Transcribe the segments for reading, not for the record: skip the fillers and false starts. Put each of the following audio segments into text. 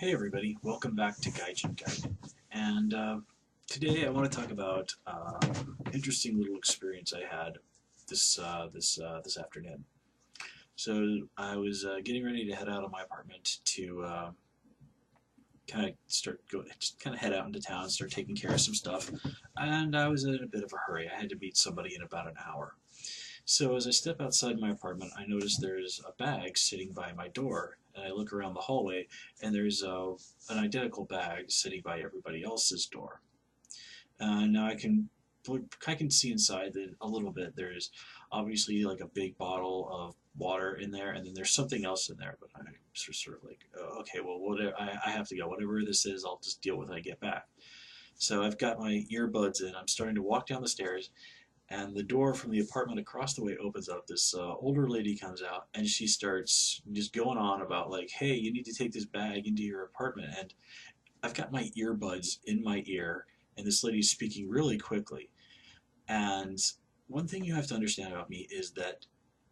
Hey everybody, welcome back to Gaijin Guide. And today I want to talk about interesting little experience I had this afternoon. So I was getting ready to head out of my apartment to just kind of head out into town, start taking care of some stuff, and I was in a bit of a hurry. I had to meet somebody in about an hour. So as I step outside my apartment, I notice there's a bag sitting by my door, and I look around the hallway, and there's an identical bag sitting by everybody else's door. Now I can see inside a little bit. There's obviously like a big bottle of water in there, and then there's something else in there. But I'm sort of like, oh, okay, well, whatever, I have to go. Whatever this is, I'll just deal with it when I get back. So I've got my earbuds in. I'm starting to walk down the stairs, and the door from the apartment across the way opens up. This older lady comes out, and she starts just going on about like, hey, you need to take this bag into your apartment. And I've got my earbuds in my ear, and this lady's speaking really quickly. And one thing you have to understand about me is that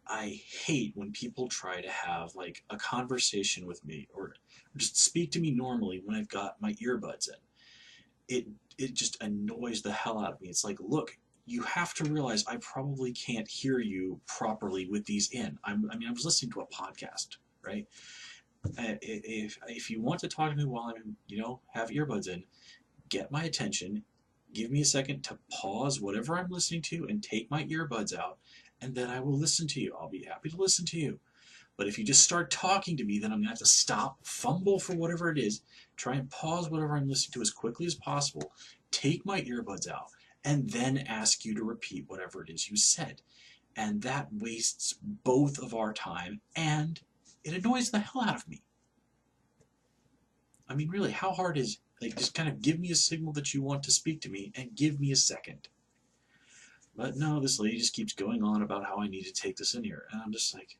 I hate when people try to have like a conversation with me or just speak to me normally when I've got my earbuds in. It just annoys the hell out of me. It's like, look, you have to realize I probably can't hear you properly with these in. I was listening to a podcast, right? If you want to talk to me while I'm, have earbuds in, get my attention, give me a second to pause whatever I'm listening to and take my earbuds out, and then I will listen to you. I'll be happy to listen to you. But if you just start talking to me, then I'm going to have to stop, fumble for whatever it is, try and pause whatever I'm listening to as quickly as possible, take my earbuds out, and then ask you to repeat whatever it is you said. And that wastes both of our time, and it annoys the hell out of me. I mean, really, how hard is, like, just kind of give me a signal that you want to speak to me and give me a second. But no, this lady just keeps going on about how I need to take this in here. And I'm just like,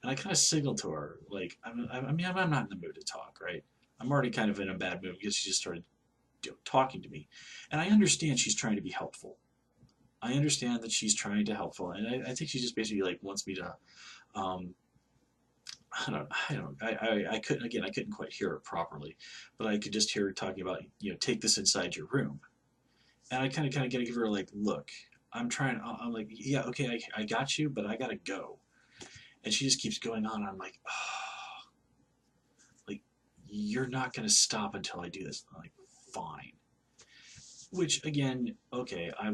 and I kind of signal to her, like, I'm not in the mood to talk, right? I'm already kind of in a bad mood because she just started talking to me. And I understand she's trying to be helpful. I understand that she's trying to helpful, and I think she just basically like wants me to, um, I couldn't quite hear her properly, but I could just hear her talking about, take this inside your room. And I kind of gotta give her like, look, I'm like, yeah, okay, I got you, but I gotta go. And she just keeps going on. And I'm like, oh, like, you're not going to stop until I do this. I'm like, fine. Which, again, okay, I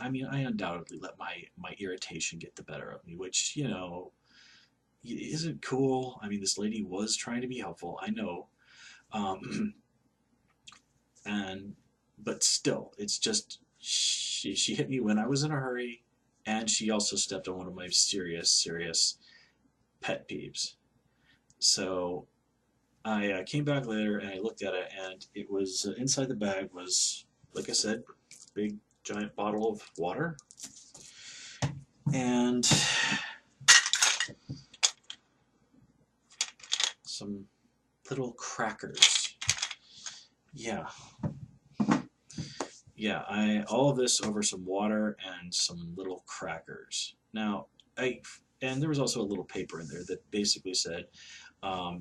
mean, I undoubtedly let my irritation get the better of me, which, isn't cool. I mean, this lady was trying to be helpful, I know. Um, and, but still, it's just, she hit me when I was in a hurry, and she also stepped on one of my serious pet peeves. So I came back later and I looked at it, and it was inside the bag was, like I said, big giant bottle of water and some little crackers. Yeah, I all of this over some water and some little crackers. Now, and there was also a little paper in there that basically said,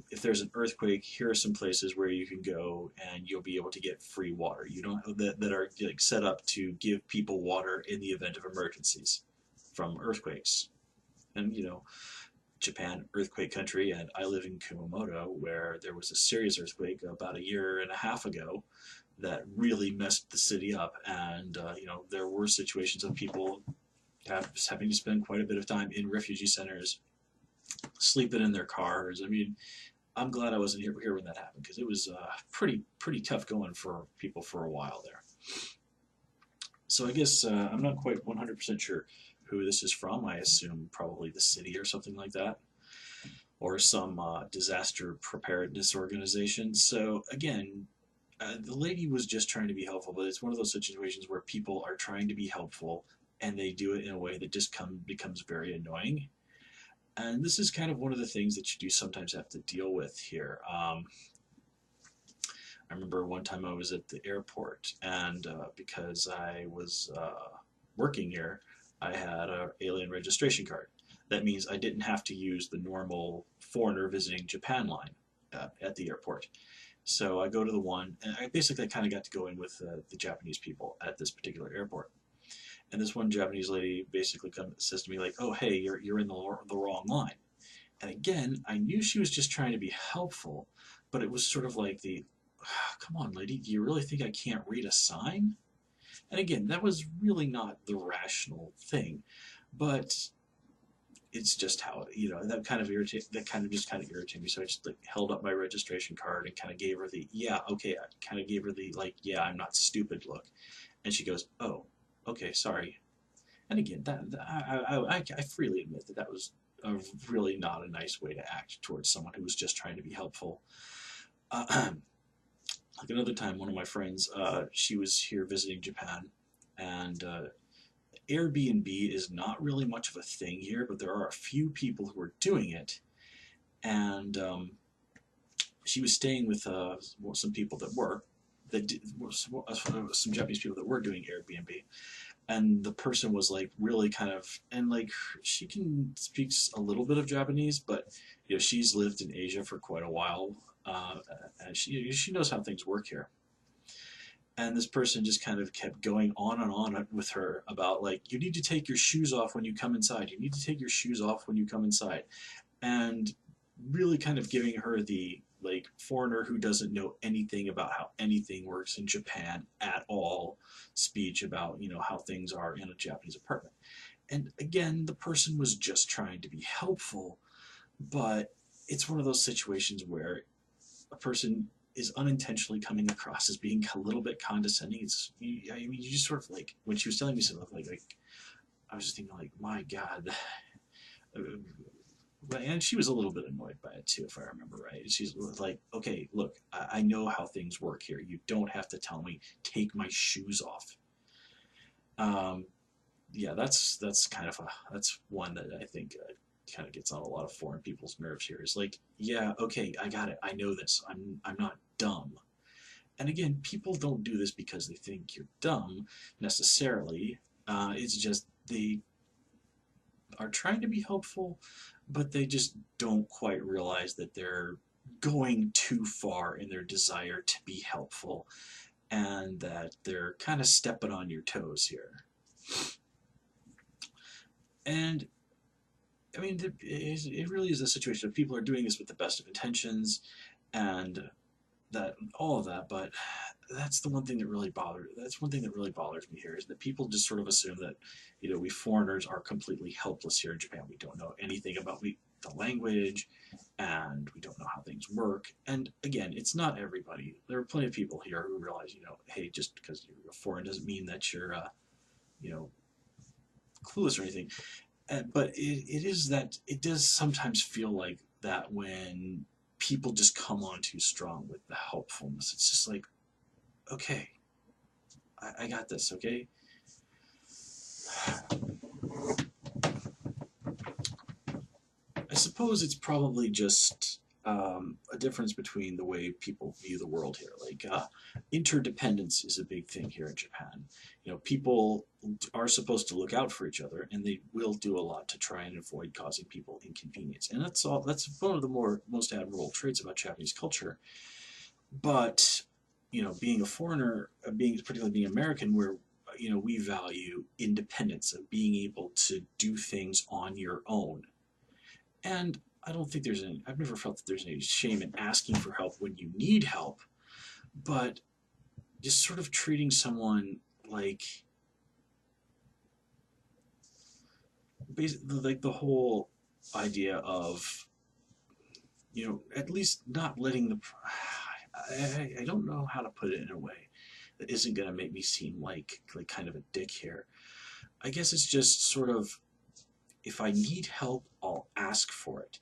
if there's an earthquake, here are some places where you can go and you'll be able to get free water. You don't that are like set up to give people water in the event of emergencies from earthquakes. And Japan, earthquake country, and I live in Kumamoto, where there was a serious earthquake about a year and a half ago that really messed the city up. And there were situations of people having to spend quite a bit of time in refugee centers, sleeping in their cars. I mean, I'm glad I wasn't here when that happened, because it was pretty tough going for people for a while there. So I guess I'm not quite 100% sure who this is from. I assume probably the city or something like that, or some disaster preparedness organization. So again, the lady was just trying to be helpful, but it's one of those situations where people are trying to be helpful and they do it in a way that just becomes very annoying. And this is kind of one of the things that you do sometimes have to deal with here. I remember one time I was at the airport, and because I was working here, I had an alien registration card. That means I didn't have to use the normal foreigner visiting Japan line at the airport. So I go to the one, and I basically kind of got to go in with the Japanese people at this particular airport. And this one Japanese lady basically says to me like, "Oh, hey, you're in the wrong line." And again, I knew she was just trying to be helpful, but it was sort of like come on, lady, do you really think I can't read a sign? And again, that was really not the rational thing, but it's just how, that kind of irritate that kind of just kind of irritated me. So I just like held up my registration card and kind of gave her the yeah, okay, I kind of gave her the like yeah, I'm not stupid look, and she goes, oh, okay, sorry. And again, I freely admit that that was a really not a nice way to act towards someone who was just trying to be helpful. Like another time, one of my friends, she was here visiting Japan, and Airbnb is not really much of a thing here, but there are a few people who are doing it. And she was staying with some people that were that did, some Japanese people that were doing Airbnb, and the person was like really kind of and like she can speaks a little bit of Japanese, but she's lived in Asia for quite a while, and she knows how things work here. And this person just kind of kept going on and on with her about like you need to take your shoes off when you come inside. You need to take your shoes off when you come inside, and really kind of giving her the like foreigner who doesn't know anything about how anything works in Japan at all speech about how things are in a Japanese apartment. And again, the person was just trying to be helpful, but it's one of those situations where a person is unintentionally coming across as being a little bit condescending. I mean, you just sort of like when she was telling me something like I was just thinking like, my God. And she was a little bit annoyed by it too, if I remember right. She's like, okay, look, I know how things work here. You don't have to tell me, take my shoes off. Um, yeah, that's kind of that's one that I think kind of gets on a lot of foreign people's nerves here. Is like, yeah, okay, I got it. I know this. I'm not dumb. And again, people don't do this because they think you're dumb necessarily. It's just they are trying to be helpful, but they just don't quite realize that they're going too far in their desire to be helpful and that they're kind of stepping on your toes here. And I mean, it really is a situation of people are doing this with the best of intentions and that all of that, but that's one thing that really bothers me here is that people just sort of assume that we foreigners are completely helpless here in Japan. We don't know anything about the language, and we don't know how things work. And again, it's not everybody. There are plenty of people here who realize hey, just because you're foreign doesn't mean that you're you know clueless or anything. But it is that it does sometimes feel like that when people just come on too strong with the helpfulness. It's just like, okay, I got this, okay? I suppose it's probably just a difference between the way people view the world here. Like interdependence is a big thing here in Japan. People are supposed to look out for each other, and they will do a lot to try and avoid causing people inconvenience. And that's all. That's one of the most admirable traits about Japanese culture. But being a foreigner, particularly being American, where we value independence of being able to do things on your own. And I don't think I've never felt that there's any shame in asking for help when you need help, but just sort of treating someone like, basically, like the whole idea of, at least not letting I don't know how to put it in a way that isn't going to make me seem like kind of a dick here. I guess it's just sort of, if I need help, I'll ask for it.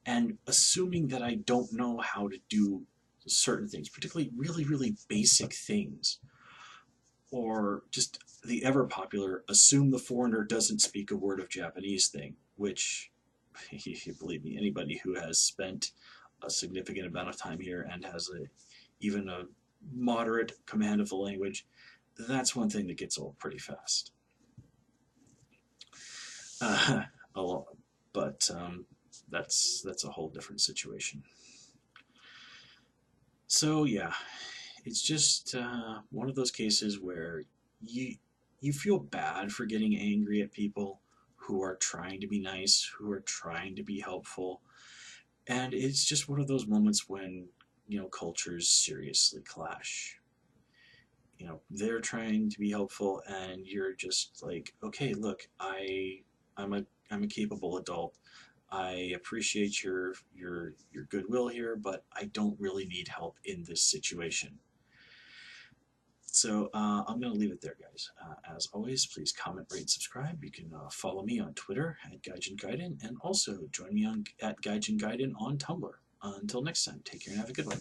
And assuming that I don't know how to do certain things, particularly really, really basic things, or just the ever popular assume the foreigner doesn't speak a word of Japanese thing, which, believe me, anybody who has spent a significant amount of time here and has even a moderate command of the language, that's one thing that gets old pretty fast. Uh, but that's a whole different situation. So yeah, it's just one of those cases where you you feel bad for getting angry at people who are trying to be nice, who are trying to be helpful, and it's just one of those moments when cultures seriously clash. They're trying to be helpful, and you're just like, okay, look, I'm a capable adult. I appreciate your goodwill here, but I don't really need help in this situation. So I'm going to leave it there, guys. As always, please comment, rate, subscribe. You can follow me on Twitter at Gaijin Gaiden, and also join me at Gaijin Gaiden on Tumblr. Until next time, take care and have a good one.